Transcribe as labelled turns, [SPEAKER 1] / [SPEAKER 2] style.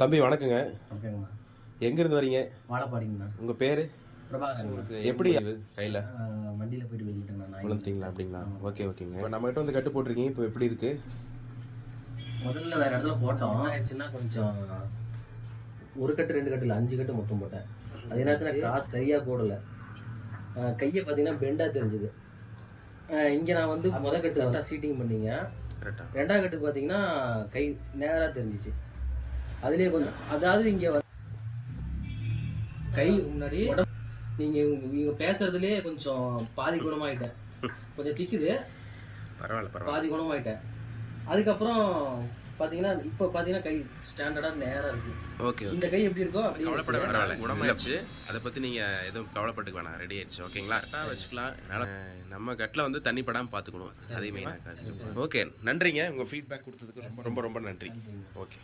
[SPEAKER 1] தம்பி வணக்கங்க.
[SPEAKER 2] ஓகேங்கண்ணா.
[SPEAKER 1] எங்கேருந்து வரீங்க?
[SPEAKER 2] வாழப்பாடிங்கண்ணா.
[SPEAKER 1] உங்கள் பேர்?
[SPEAKER 2] பிரபாகர்.
[SPEAKER 1] உங்களுக்கு எப்படி கையில்
[SPEAKER 2] வண்டியில் போயிட்டு விழுந்துட்டேங்கண்ணா.
[SPEAKER 1] விழுந்துட்டீங்களா? அப்படிங்களா? ஓகே ஓகேங்க. இப்போ நம்மகிட்ட வந்து கட்டு போட்டிருக்கீங்க, இப்போ எப்படி இருக்கு?
[SPEAKER 2] முதல்ல வேறு இடத்துல போட்டோம். ஆயிடுச்சுன்னா கொஞ்சம் ஒரு கட்டு 2 கட்டு இல்லை 5 கட்டு மொத்தம் போட்டேன். அது என்னாச்சுன்னா காசு சரியாக கூடலை. கையை பார்த்தீங்கன்னா பெண்டாக தெரிஞ்சுது. இங்கே நான் வந்து கட்டு சீட்டிங் பண்ணிங்க. 2ஆவது கட்டுக்கு பார்த்தீங்கன்னா கை நேராக தெரிஞ்சிச்சு. அதுலேயே கொஞ்சம் அதாவது இங்கே கை முன்னாடி நீங்கள் பேசுறதுலேயே கொஞ்சம் பாதி குணமாயிட்டேன். கொஞ்சம் திக்குது,
[SPEAKER 1] பரவாயில்ல
[SPEAKER 2] பாதி குணமாயிட்டேன். அதுக்கப்புறம் பார்த்தீங்கன்னா இப்போ பார்த்தீங்கன்னா கை ஸ்டாண்டர்டாக நேராக இருக்குது.
[SPEAKER 1] ஓகே.
[SPEAKER 2] இந்த கை எப்படி இருக்கோ அப்படி
[SPEAKER 1] கவலைப்பட வேணாம், குணமாயிடுச்சு. அதை பற்றி நீங்கள் எதுவும் கவலைப்பட்டுக்க வேணாம், ரெடி ஆயிடுச்சு. ஓகேங்களா? கரெக்டாக வச்சுக்கலாம். நம்ம கட்டில் வந்து தண்ணி படாமல் பார்த்துக்கணும், அதே மெயினாக. ஓகே, நன்றிங்க. உங்கள் ஃபீட்பேக் கொடுத்ததுக்கு ரொம்ப ரொம்ப ரொம்ப நன்றி. ஓகே.